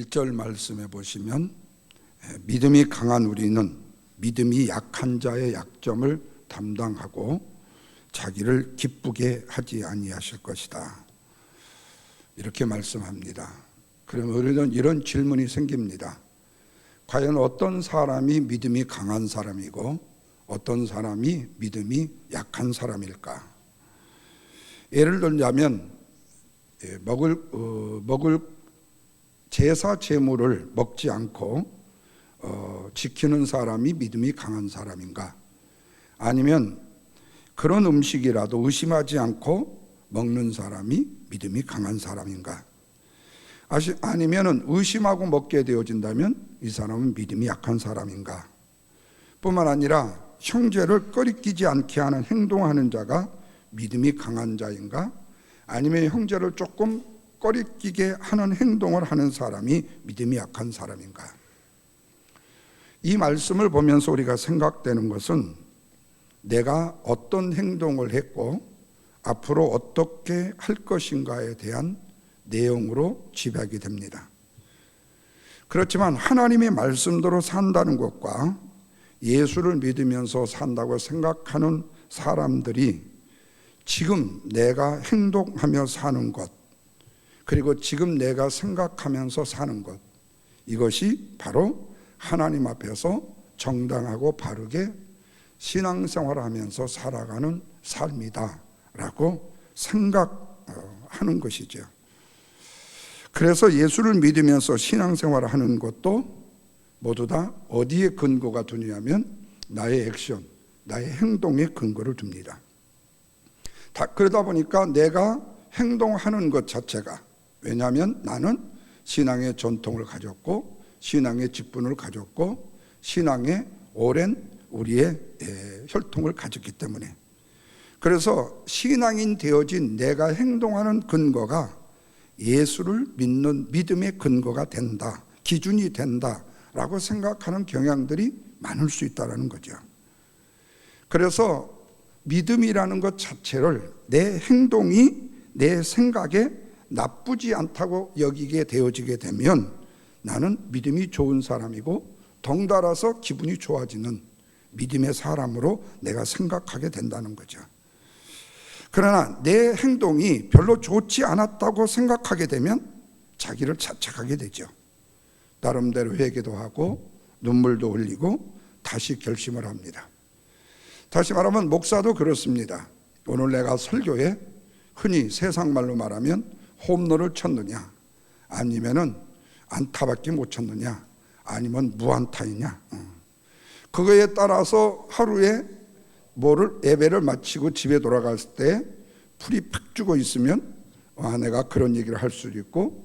1절 말씀에 보시면 믿음이 강한 우리는 믿음이 약한 자의 약점을 담당하고 자기를 기쁘게 하지 아니하실 것이다, 이렇게 말씀합니다. 그러면 우리는 이런 질문이 생깁니다. 과연 어떤 사람이 믿음이 강한 사람이고 어떤 사람이 믿음이 약한 사람일까? 예를 들자면 먹을 제사 제물을 먹지 않고 지키는 사람이 믿음이 강한 사람인가? 아니면 그런 음식이라도 의심하지 않고 먹는 사람이 믿음이 강한 사람인가? 아니면 의심하고 먹게 되어진다면 이 사람은 믿음이 약한 사람인가? 뿐만 아니라 형제를 꺼리끼지 않게 하는 행동하는 자가 믿음이 강한 자인가? 아니면 형제를 조금 꺼리끼게 하는 행동을 하는 사람이 믿음이 약한 사람인가? 이 말씀을 보면서 우리가 생각되는 것은 내가 어떤 행동을 했고 앞으로 어떻게 할 것인가에 대한 내용으로 지배하게 됩니다. 그렇지만 하나님의 말씀대로 산다는 것과 예수를 믿으면서 산다고 생각하는 사람들이 지금 내가 행동하며 사는 것, 그리고 지금 내가 생각하면서 사는 것, 이것이 바로 하나님 앞에서 정당하고 바르게 신앙생활을 하면서 살아가는 삶이다라고 생각하는 것이죠. 그래서 예수를 믿으면서 신앙생활을 하는 것도 모두 다 어디에 근거가 두냐면 나의 액션, 나의 행동에 근거를 둡니다. 그러다 보니까 내가 행동하는 것 자체가, 왜냐하면 나는 신앙의 전통을 가졌고 신앙의 직분을 가졌고 신앙의 오랜 우리의 혈통을 가졌기 때문에, 그래서 신앙인 되어진 내가 행동하는 근거가 예수를 믿는 믿음의 근거가 된다, 기준이 된다라고 생각하는 경향들이 많을 수 있다는 거죠. 그래서 믿음이라는 것 자체를 내 행동이 내 생각에 나쁘지 않다고 여기게 되어지게 되면 나는 믿음이 좋은 사람이고 덩달아서 기분이 좋아지는 믿음의 사람으로 내가 생각하게 된다는 거죠. 그러나 내 행동이 별로 좋지 않았다고 생각하게 되면 자기를 자책하게 되죠. 나름대로 회개도 하고 눈물도 흘리고 다시 결심을 합니다. 다시 말하면 목사도 그렇습니다. 오늘 내가 설교에 흔히 세상 말로 말하면 홈런을 쳤느냐, 아니면은 안타밖에 못 쳤느냐, 아니면 무안타이냐, 그거에 따라서 하루에 예배를 마치고 집에 돌아갔을 때 풀이 팍 죽어 있으면 내가 그런 얘기를 할 수도 있고,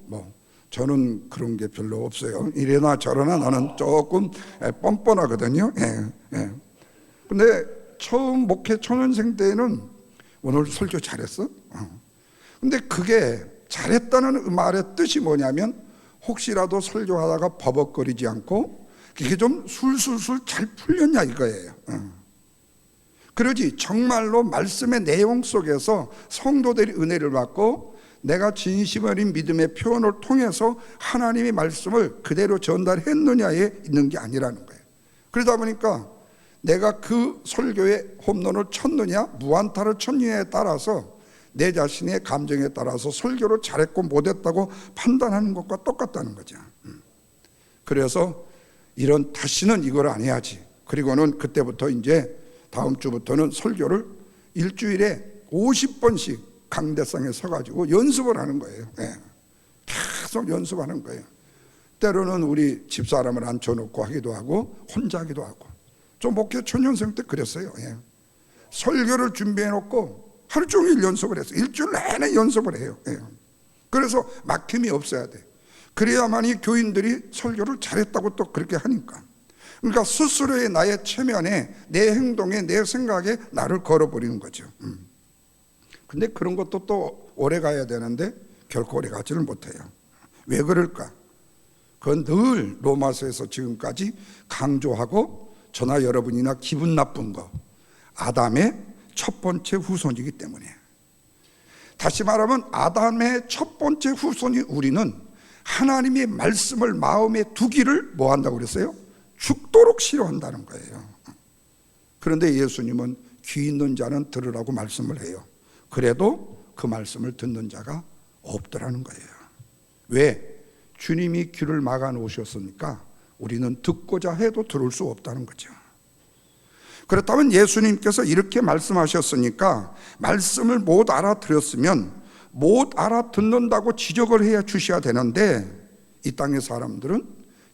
저는 그런 게 별로 없어요. 이래나 저러나 나는 조금 뻔뻔하거든요. 근데 처음 목회 초년생 때는 오늘 설교 잘했어? 근데 그게 잘했다는 말의 뜻이 뭐냐면 혹시라도 설교하다가 버벅거리지 않고 그게 좀 술술술 잘 풀렸냐 이거예요. 그러지 정말로 말씀의 내용 속에서 성도들이 은혜를 받고 내가 진심 어린 믿음의 표현을 통해서 하나님의 말씀을 그대로 전달했느냐에 있는 게 아니라는 거예요. 그러다 보니까 내가 그 설교에 홈런을 쳤느냐 무안타를 쳤느냐에 따라서 내 자신의 감정에 따라서 설교를 잘했고 못했다고 판단하는 것과 똑같다는 거죠. 그래서 다시는 이걸 안 해야지. 그리고는 그때부터 이제 다음 주부터는 설교를 일주일에 50번씩 강대상에 서가지고 연습을 하는 거예요. 계속 연습하는 거예요. 때로는 우리 집사람을 앉혀놓고 하기도 하고 혼자 하기도 하고. 저 목회 초년생 때 그랬어요. 설교를 준비해놓고 하루 종일 연습을 했어요. 일주일 내내 연습을 해요. 그래서 막힘이 없어야 돼. 그래야만이 교인들이 설교를 잘했다고 또 그렇게 하니까. 그러니까 스스로의 나의 체면에 내 행동에 내 생각에 나를 걸어버리는 거죠. 근데 그런 것도 또 오래 가야 되는데 결코 오래 가지를 못해요. 왜 그럴까? 그건 늘 로마서에서 지금까지 강조하고 저나 여러분이나 기분 나쁜 거, 아담의 첫 번째 후손이기 때문에. 다시 말하면 아담의 첫 번째 후손이 우리는 하나님의 말씀을 마음에 두기를 뭐 한다고 그랬어요? 죽도록 싫어한다는 거예요. 그런데 예수님은 귀 있는 자는 들으라고 말씀을 해요. 그래도 그 말씀을 듣는 자가 없더라는 거예요. 왜? 주님이 귀를 막아 놓으셨으니까 우리는 듣고자 해도 들을 수 없다는 거죠. 그렇다면 예수님께서 이렇게 말씀하셨으니까 말씀을 못 알아들었으면 못 알아듣는다고 지적을 해 주셔야 되는데, 이 땅의 사람들은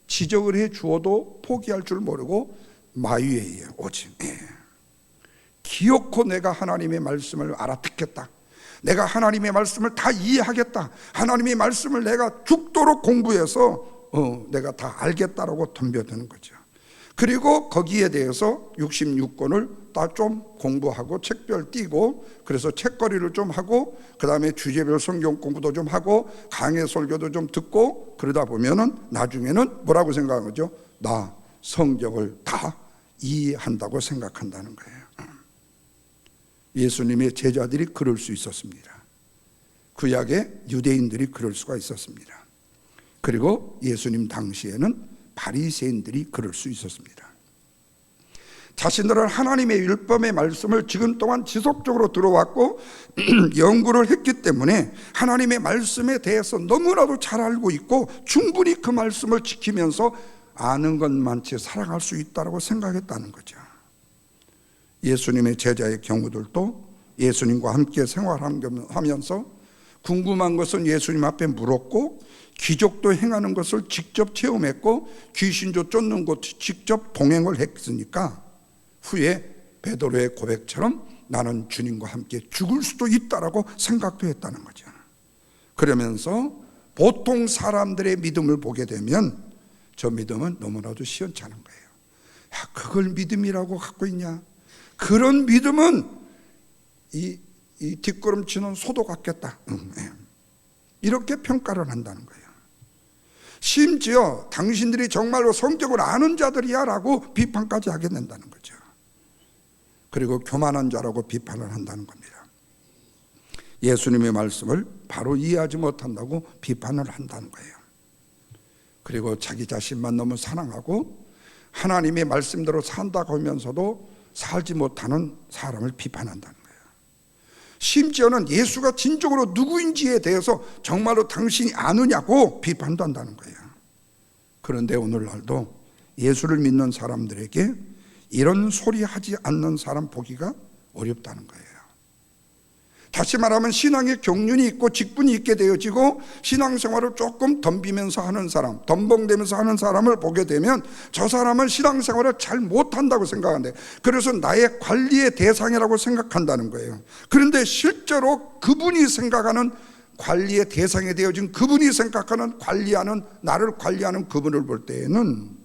지적을 해 주어도 포기할 줄 모르고 마유예요. 오직 기어코 내가 하나님의 말씀을 알아듣겠다, 내가 하나님의 말씀을 다 이해하겠다, 하나님의 말씀을 내가 죽도록 공부해서 내가 다 알겠다라고 덤벼드는 거죠. 그리고 거기에 대해서 66권을 다 좀 공부하고 책별 띄고, 그래서 책거리를 좀 하고, 그 다음에 주제별 성경 공부도 좀 하고, 강해 설교도 좀 듣고, 그러다 보면은 나중에는 뭐라고 생각한 거죠? 나 성경을 다 이해한다고 생각한다는 거예요. 예수님의 제자들이 그럴 수 있었습니다. 구약의 유대인들이 그럴 수가 있었습니다. 그리고 예수님 당시에는 바리새인들이 그럴 수 있었습니다. 자신들은 하나님의 율법의 말씀을 지금 동안 지속적으로 들어왔고 연구를 했기 때문에 하나님의 말씀에 대해서 너무나도 잘 알고 있고 충분히 그 말씀을 지키면서 아는 것만치 살아갈 수 있다고 생각했다는 거죠. 예수님의 제자의 경우들도 예수님과 함께 생활하면서 궁금한 것은 예수님 앞에 물었고, 기적도 행하는 것을 직접 체험했고, 귀신도 쫓는 곳 직접 동행을 했으니까 후에 베드로의 고백처럼 나는 주님과 함께 죽을 수도 있다라고 생각도 했다는 거죠. 그러면서 보통 사람들의 믿음을 보게 되면 저 믿음은 너무나도 시원찮은 거예요. 야, 그걸 믿음이라고 갖고 있냐? 그런 믿음은 이 뒷걸음치는 소도 같겠다. 이렇게 평가를 한다는 거예요. 심지어 당신들이 정말로 성경을 아는 자들이야 라고 비판까지 하게 된다는 거죠. 그리고 교만한 자라고 비판을 한다는 겁니다. 예수님의 말씀을 바로 이해하지 못한다고 비판을 한다는 거예요. 그리고 자기 자신만 너무 사랑하고 하나님의 말씀대로 산다고 하면서도 살지 못하는 사람을 비판한다는 거예요. 심지어는 예수가 진정으로 누구인지에 대해서 정말로 당신이 아느냐고 비판도 한다는 거예요. 그런데 오늘날도 예수를 믿는 사람들에게 이런 소리 하지 않는 사람 보기가 어렵다는 거예요. 다시 말하면 신앙의 경륜이 있고 직분이 있게 되어지고 신앙생활을 조금 덤비면서 하는 사람, 덤벙대면서 하는 사람을 보게 되면 저 사람은 신앙생활을 잘 못한다고 생각하는데, 그래서 나의 관리의 대상이라고 생각한다는 거예요. 그런데 실제로 그분이 생각하는 관리의 대상이 되어진, 그분이 생각하는 나를 관리하는 그분을 볼 때에는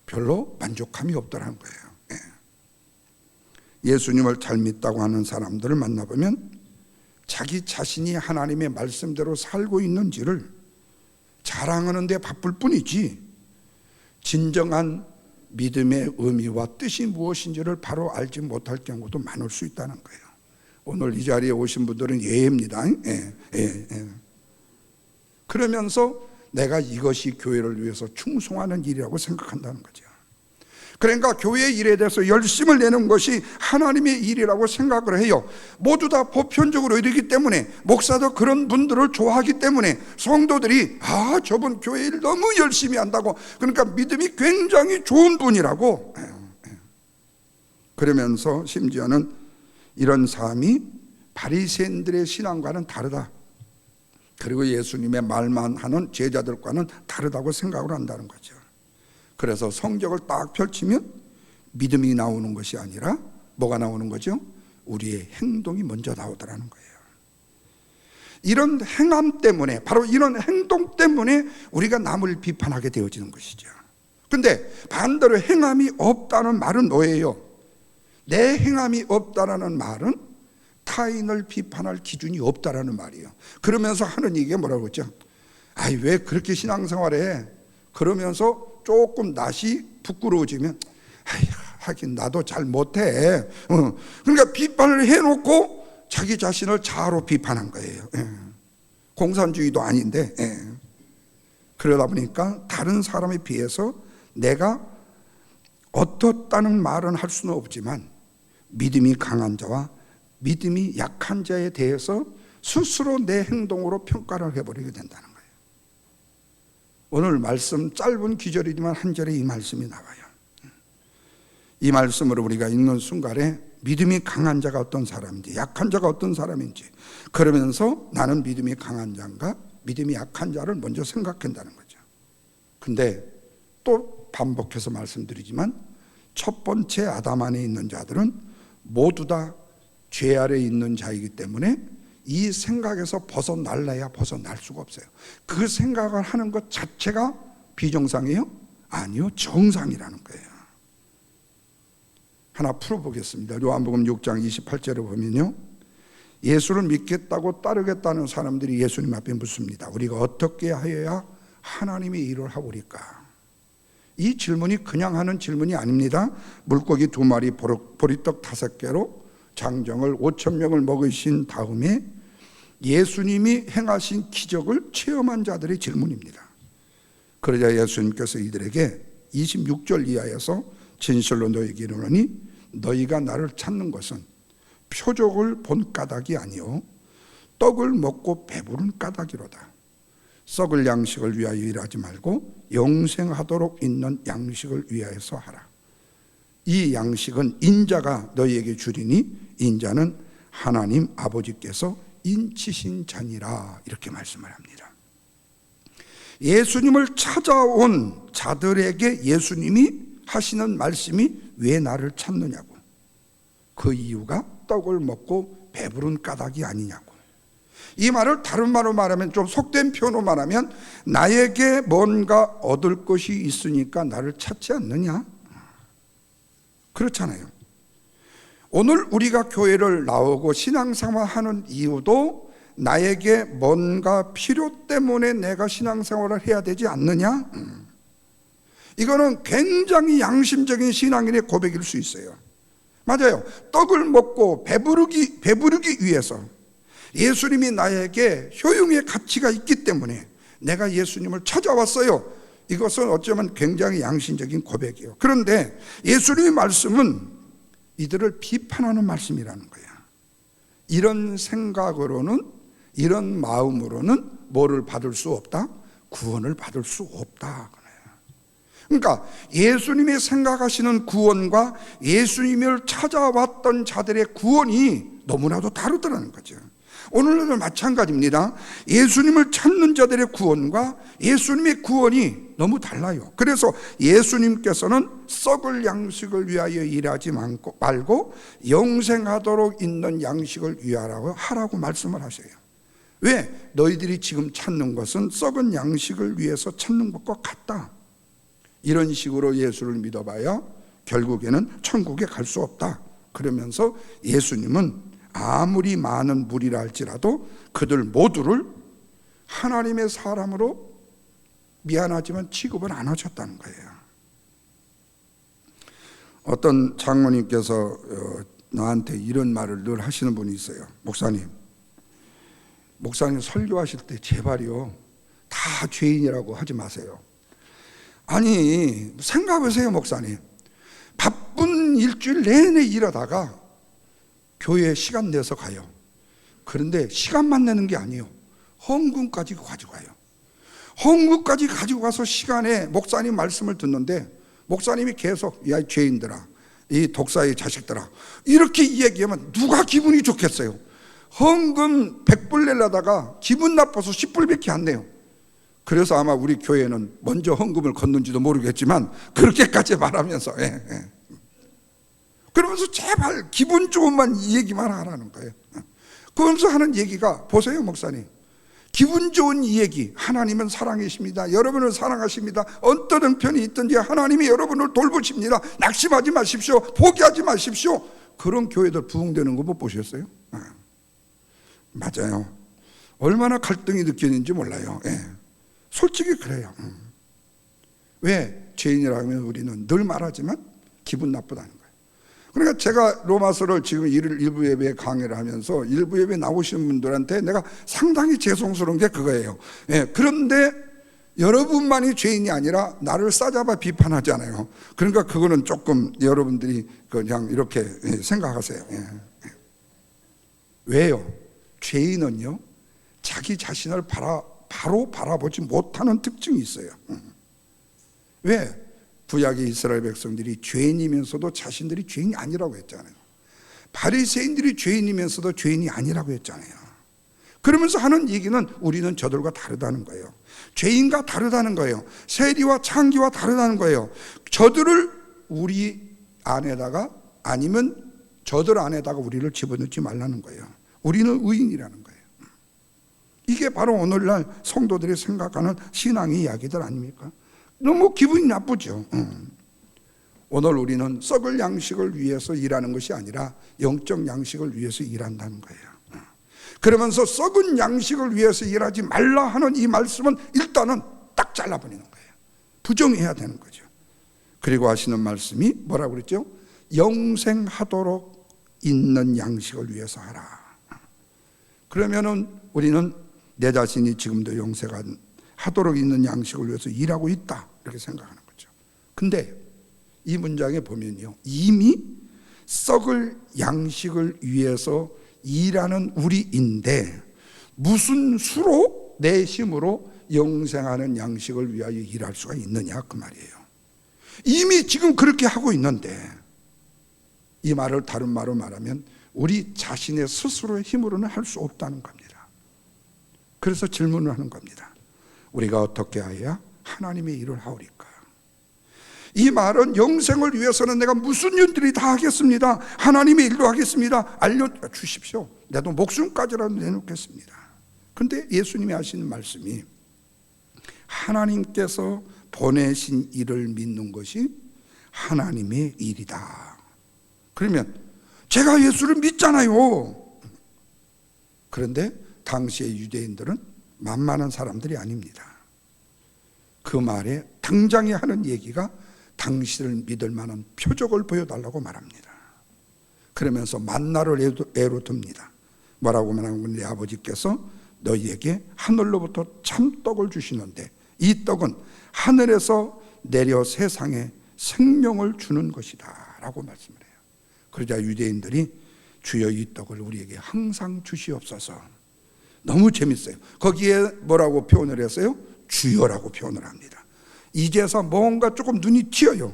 별로 만족감이 없더라는 거예요. 예수님을 잘 믿다고 하는 사람들을 만나보면 자기 자신이 하나님의 말씀대로 살고 있는지를 자랑하는 데 바쁠 뿐이지 진정한 믿음의 의미와 뜻이 무엇인지를 바로 알지 못할 경우도 많을 수 있다는 거예요. 오늘 이 자리에 오신 분들은 예입니다. 그러면서 내가 이것이 교회를 위해서 충성하는 일이라고 생각한다는 거죠. 그러니까 교회 일에 대해서 열심을 내는 것이 하나님의 일이라고 생각을 해요. 모두 다 보편적으로 이러기 때문에, 목사도 그런 분들을 좋아하기 때문에 성도들이 저분 교회 일 너무 열심히 한다고, 그러니까 믿음이 굉장히 좋은 분이라고. 그러면서 심지어는 이런 삶이 바리새인들의 신앙과는 다르다, 그리고 예수님의 말만 하는 제자들과는 다르다고 생각을 한다는 거죠. 그래서 성경을 딱 펼치면 믿음이 나오는 것이 아니라 뭐가 나오는 거죠? 우리의 행동이 먼저 나오더라는 거예요. 이런 행함 때문에, 바로 이런 행동 때문에 우리가 남을 비판하게 되어지는 것이죠. 근데 반대로 행함이 없다는 말은 뭐예요? 내 행함이 없다라는 말은 타인을 비판할 기준이 없다라는 말이에요. 그러면서 하는 얘기가 뭐라고 했죠? 왜 그렇게 신앙생활해? 그러면서 조금 낯이 부끄러워지면 하긴 나도 잘 못해. 그러니까 비판을 해놓고 자기 자신을 자아로 비판한 거예요. 공산주의도 아닌데. 그러다 보니까 다른 사람에 비해서 내가 어떻다는 말은 할 수는 없지만 믿음이 강한 자와 믿음이 약한 자에 대해서 스스로 내 행동으로 평가를 해버리게 된다는 거예요. 오늘 말씀 짧은 기절이지만 한 절에 이 말씀이 나와요. 이 말씀으로 우리가 읽는 순간에 믿음이 강한 자가 어떤 사람인지 약한 자가 어떤 사람인지, 그러면서 나는 믿음이 강한 자인가 믿음이 약한 자를 먼저 생각한다는 거죠. 근데 또 반복해서 말씀드리지만 첫 번째 아담 안에 있는 자들은 모두 다 죄 아래 있는 자이기 때문에 이 생각에서 벗어날래야 벗어날 수가 없어요. 그 생각을 하는 것 자체가 비정상이에요? 아니요, 정상이라는 거예요. 하나 풀어보겠습니다. 요한복음 6장 28절에 보면요, 예수를 믿겠다고 따르겠다는 사람들이 예수님 앞에 묻습니다. 우리가 어떻게 하여야 하나님의 일을 하오리까? 이 질문이 그냥 하는 질문이 아닙니다. 물고기 2마리, 보리떡 5개로 장정을 5,000명을 먹이신 다음에 예수님이 행하신 기적을 체험한 자들의 질문입니다. 그러자 예수님께서 이들에게 26절 이하에서 진실로 너희에게 이르노니 너희가 나를 찾는 것은 표적을 본 까닭이 아니요 떡을 먹고 배부른 까닭이로다. 썩을 양식을 위하여 일하지 말고 영생하도록 있는 양식을 위하여서 하라. 이 양식은 인자가 너희에게 주리니 인자는 하나님 아버지께서 인치신 자니라. 이렇게 말씀을 합니다. 예수님을 찾아온 자들에게 예수님이 하시는 말씀이 왜 나를 찾느냐고, 그 이유가 떡을 먹고 배부른 까닭이 아니냐고. 이 말을 다른 말로 말하면, 좀 속된 표현으로 말하면, 나에게 뭔가 얻을 것이 있으니까 나를 찾지 않느냐? 그렇잖아요. 오늘 우리가 교회를 나오고 신앙생활하는 이유도 나에게 뭔가 필요 때문에 내가 신앙생활을 해야 되지 않느냐? 이거는 굉장히 양심적인 신앙인의 고백일 수 있어요. 맞아요. 떡을 먹고 배부르기 위해서 예수님이 나에게 효용의 가치가 있기 때문에 내가 예수님을 찾아왔어요. 이것은 어쩌면 굉장히 양심적인 고백이에요. 그런데 예수님의 말씀은 이들을 비판하는 말씀이라는 거야. 이런 생각으로는, 이런 마음으로는 뭐를 받을 수 없다? 구원을 받을 수 없다. 그러니까 예수님이 생각하시는 구원과 예수님을 찾아왔던 자들의 구원이 너무나도 다르더라는 거죠. 오늘날도 마찬가지입니다. 예수님을 찾는 자들의 구원과 예수님의 구원이 너무 달라요. 그래서 예수님께서는 썩을 양식을 위하여 일하지 말고 영생하도록 있는 양식을 하라고 말씀을 하셔요. 왜? 너희들이 지금 찾는 것은 썩은 양식을 위해서 찾는 것과 같다. 이런 식으로 예수를 믿어봐야 결국에는 천국에 갈 수 없다. 그러면서 예수님은 아무리 많은 무리라 할지라도 그들 모두를 하나님의 사람으로 미안하지만 취급을 안 하셨다는 거예요. 어떤 장로님께서 나한테 이런 말을 늘 하시는 분이 있어요. 목사님 설교하실 때 제발요, 다 죄인이라고 하지 마세요. 아니, 생각하세요. 목사님, 바쁜 일주일 내내 일하다가 교회에 시간 내서 가요. 그런데 시간만 내는 게 아니에요. 헌금까지 가지고 가요. 헌금까지 가지고 가서 시간에 목사님 말씀을 듣는데 목사님이 계속 야, 이 죄인들아, 이 독사의 자식들아, 이렇게 얘기하면 누가 기분이 좋겠어요? 헌금 100불 내려다가 기분 나빠서 10불밖에 안 내요. 그래서 아마 우리 교회는 먼저 헌금을 걷는지도 모르겠지만 그렇게까지 말하면서 그러면서 제발 기분 좋은만 이 얘기만 하라는 거예요. 그러면서 하는 얘기가, 보세요 목사님, 기분 좋은 이 얘기, 하나님은 사랑이십니다, 여러분을 사랑하십니다, 어떤 형편이 있든지 하나님이 여러분을 돌보십니다, 낙심하지 마십시오, 포기하지 마십시오, 그런 교회들 부흥되는 거 못 보셨어요? 맞아요. 얼마나 갈등이 느껴지는지 몰라요. 솔직히 그래요. 왜? 죄인이라면 우리는 늘 말하지만 기분 나쁘다는 거예요. 그러니까 제가 로마서를 지금 일부 예배에 강의를 하면서 일부 예배에 나오시는 분들한테 내가 상당히 죄송스러운 게 그거예요. 그런데 여러분만이 죄인이 아니라 나를 싸잡아 비판하잖아요. 그러니까 그거는 조금 여러분들이 그냥 이렇게 생각하세요. 왜요? 죄인은요, 자기 자신을 바로 바라보지 못하는 특징이 있어요. 왜? 구약의 이스라엘 백성들이 죄인이면서도 자신들이 죄인이 아니라고 했잖아요. 바리새인들이 죄인이면서도 죄인이 아니라고 했잖아요. 그러면서 하는 얘기는 우리는 저들과 다르다는 거예요. 죄인과 다르다는 거예요. 세리와 창기와 다르다는 거예요. 저들을 우리 안에다가, 아니면 저들 안에다가 우리를 집어넣지 말라는 거예요. 우리는 의인이라는 거예요. 이게 바로 오늘날 성도들이 생각하는 신앙의 이야기들 아닙니까? 너무 기분이 나쁘죠. 오늘 우리는 썩을 양식을 위해서 일하는 것이 아니라 영적 양식을 위해서 일한다는 거예요. 그러면서 썩은 양식을 위해서 일하지 말라 하는 이 말씀은 일단은 딱 잘라버리는 거예요. 부정해야 되는 거죠. 그리고 하시는 말씀이 뭐라고 그랬죠? 영생하도록 있는 양식을 위해서 하라. 그러면은 우리는 내 자신이 지금도 영생하도록 있는 양식을 위해서 일하고 있다, 이렇게 생각하는 거죠. 근데 이 문장에 보면요, 이미 썩을 양식을 위해서 일하는 우리인데 무슨 수로, 내 힘으로 영생하는 양식을 위하여 일할 수가 있느냐, 그 말이에요. 이미 지금 그렇게 하고 있는데, 이 말을 다른 말로 말하면 우리 자신의 스스로의 힘으로는 할 수 없다는 겁니다. 그래서 질문을 하는 겁니다. 우리가 어떻게 해야 하나님의 일을 하오리까? 이 말은 영생을 위해서는 내가 무슨 일들이 다 하겠습니다. 하나님의 일도 하겠습니다. 알려주십시오. 나도 목숨까지라도 내놓겠습니다. 그런데 예수님이 하시는 말씀이 하나님께서 보내신 일을 믿는 것이 하나님의 일이다. 그러면 제가 예수를 믿잖아요. 그런데 당시의 유대인들은 만만한 사람들이 아닙니다. 그 말에 당장에 하는 얘기가 당신을 믿을 만한 표적을 보여달라고 말합니다. 그러면서 만나를 애로듭니다. 뭐라고 말하면, 내 아버지께서 너희에게 하늘로부터 참떡을 주시는데 이 떡은 하늘에서 내려 세상에 생명을 주는 것이다 라고 말씀을 해요. 그러자 유대인들이 주여 이 떡을 우리에게 항상 주시옵소서. 너무 재밌어요. 거기에 뭐라고 표현을 했어요? 주여라고 표현을 합니다. 이제서 뭔가 조금 눈이 튀어요.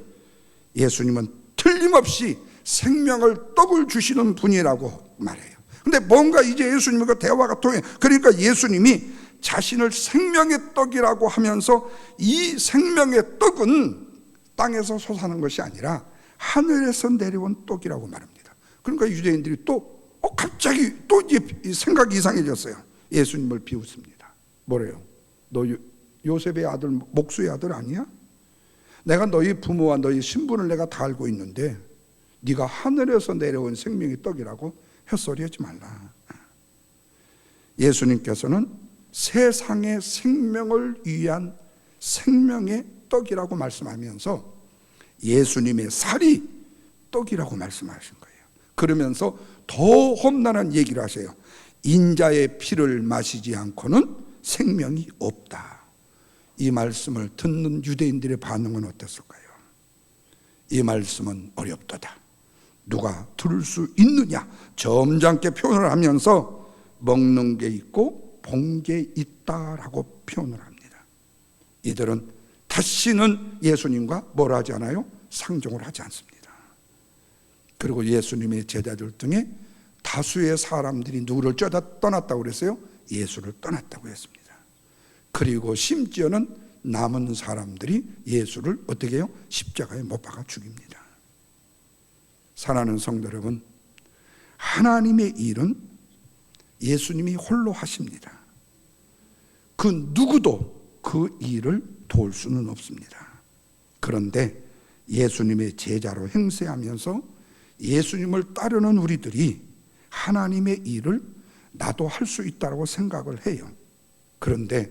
예수님은 틀림없이 생명을 떡을 주시는 분이라고 말해요. 근데 뭔가 이제 예수님과 대화가 통해. 그러니까 예수님이 자신을 생명의 떡이라고 하면서 이 생명의 떡은 땅에서 솟아난 것이 아니라 하늘에서 내려온 떡이라고 말합니다. 그러니까 유대인들이 또 갑자기 또 이제 생각이 이상해졌어요. 예수님을 비웃습니다. 뭐래요? 너 요셉의 아들, 목수의 아들 아니야? 내가 너희 부모와 너희 신분을 내가 다 알고 있는데 네가 하늘에서 내려온 생명의 떡이라고 헛소리하지 말라. 예수님께서는 세상의 생명을 위한 생명의 떡이라고 말씀하면서 예수님의 살이 떡이라고 말씀하신 거예요. 그러면서 더 험난한 얘기를 하세요. 인자의 피를 마시지 않고는 생명이 없다. 이 말씀을 듣는 유대인들의 반응은 어땠을까요? 이 말씀은 어렵도다. 누가 들을 수 있느냐? 점잖게 표현을 하면서 먹는 게 있고 본 게 있다라고 표현을 합니다. 이들은 다시는 예수님과 뭘 하지 않아요? 상종을 하지 않습니다. 그리고 예수님의 제자들 중에 다수의 사람들이 누구를 떠났다고 그랬어요? 예수를 떠났다고 했습니다. 그리고 심지어는 남은 사람들이 예수를 어떻게 해요? 십자가에 못 박아 죽입니다. 사랑하는 성도 여러분, 하나님의 일은 예수님이 홀로 하십니다. 그 누구도 그 일을 도울 수는 없습니다. 그런데 예수님의 제자로 행세하면서 예수님을 따르는 우리들이 하나님의 일을 나도 할 수 있다고 생각을 해요. 그런데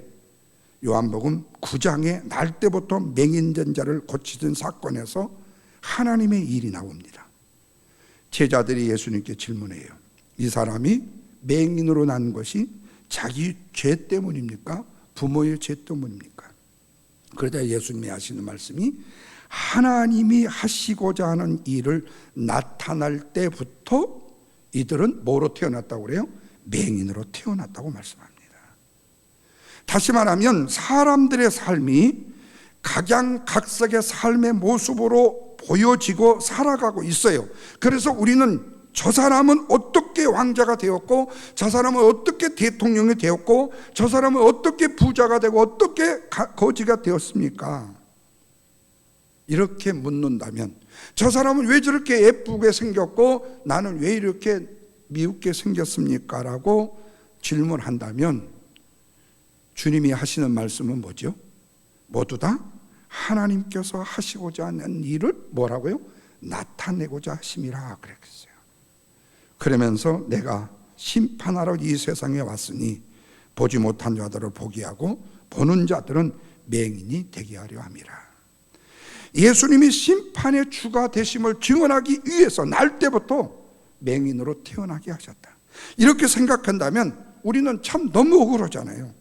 요한복음 9장에 날 때부터 맹인된 자를 고치던 사건에서 하나님의 일이 나옵니다. 제자들이 예수님께 질문해요. 이 사람이 맹인으로 난 것이 자기 죄 때문입니까? 부모의 죄 때문입니까? 그러자 예수님이 하시는 말씀이 하나님이 하시고자 하는 일을 나타날 때부터 이들은 뭐로 태어났다고 그래요? 맹인으로 태어났다고 말씀합니다. 다시 말하면 사람들의 삶이 각양각색의 삶의 모습으로 보여지고 살아가고 있어요. 그래서 우리는 저 사람은 어떻게 왕자가 되었고, 저 사람은 어떻게 대통령이 되었고, 저 사람은 어떻게 부자가 되고 어떻게 거지가 되었습니까? 이렇게 묻는다면, 저 사람은 왜 저렇게 예쁘게 생겼고 나는 왜 이렇게 미흡게 생겼습니까? 라고 질문한다면 주님이 하시는 말씀은 뭐죠? 모두 다 하나님께서 하시고자 하는 일을 뭐라고요? 나타내고자 하심이라 그랬어요. 그러면서 내가 심판하러 이 세상에 왔으니 보지 못한 자들을 보게 하고 보는 자들은 맹인이 되게 하려 함이라. 예수님이 심판의 주가 되심을 증언하기 위해서 날 때부터 맹인으로 태어나게 하셨다. 이렇게 생각한다면 우리는 참 너무 억울하잖아요.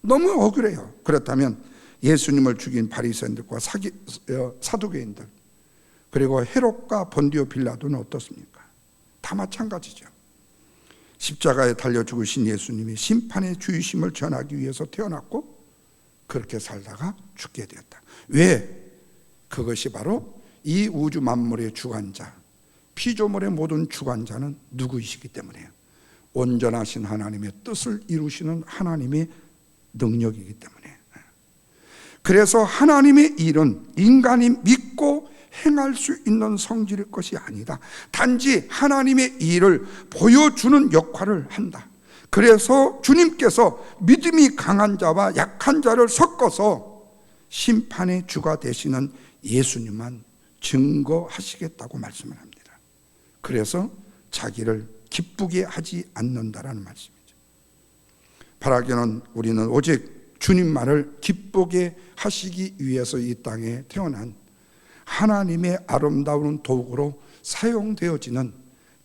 너무 억울해요. 그렇다면 예수님을 죽인 바리새인들과 사두개인들, 그리고 헤롯과 본디오 빌라도는 어떻습니까? 다 마찬가지죠. 십자가에 달려 죽으신 예수님이 심판의 주이심을 전하기 위해서 태어났고 그렇게 살다가 죽게 되었다. 왜? 그것이 바로 이 우주 만물의 주관자, 피조물의 모든 주관자는 누구이시기 때문에요. 온전하신 하나님의 뜻을 이루시는 하나님의 능력이기 때문에. 그래서 하나님의 일은 인간이 믿고 행할 수 있는 성질일 것이 아니다. 단지 하나님의 일을 보여주는 역할을 한다. 그래서 주님께서 믿음이 강한 자와 약한 자를 섞어서 심판의 주가 되시는 예수님만 증거하시겠다고 말씀을 합니다. 그래서 자기를 기쁘게 하지 않는다라는 말씀이죠. 바라기는 우리는 오직 주님만을 기쁘게 하시기 위해서 이 땅에 태어난 하나님의 아름다운 도구로 사용되어지는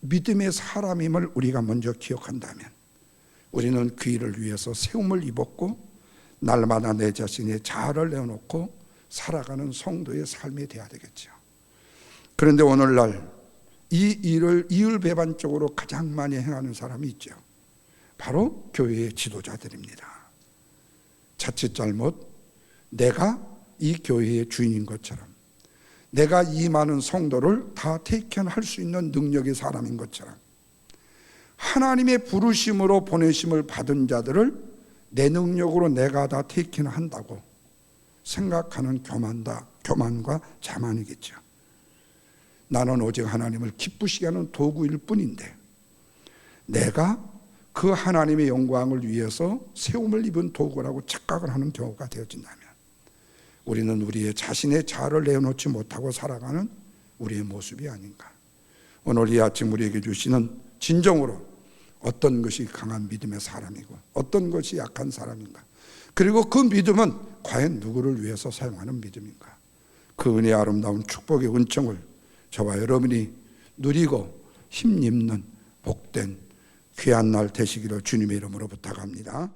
믿음의 사람임을 우리가 먼저 기억한다면 우리는 그 일을 위해서 세움을 입었고 날마다 내 자신의 자아를 내어놓고 살아가는 성도의 삶이 되어야 되겠죠. 그런데 오늘날 이 일을 이율배반적으로 가장 많이 행하는 사람이 있죠. 바로 교회의 지도자들입니다. 자칫 잘못 내가 이 교회의 주인인 것처럼, 내가 이 많은 성도를 다 테이크할 수 있는 능력의 사람인 것처럼, 하나님의 부르심으로 보내심을 받은 자들을 내 능력으로 내가 다 테이크한다고 생각하는 교만과 자만이겠죠. 나는 오직 하나님을 기쁘시게 하는 도구일 뿐인데 내가 그 하나님의 영광을 위해서 세움을 입은 도구라고 착각을 하는 경우가 되어진다면 우리는 우리의 자신의 자아를 내어놓지 못하고 살아가는 우리의 모습이 아닌가. 오늘 이 아침 우리에게 주시는 진정으로 어떤 것이 강한 믿음의 사람이고 어떤 것이 약한 사람인가, 그리고 그 믿음은 과연 누구를 위해서 사용하는 믿음인가. 그 은혜의 아름다운 축복의 은총을 저와 여러분이 누리고 힘입는 복된 귀한 날 되시기를 주님의 이름으로 부탁합니다.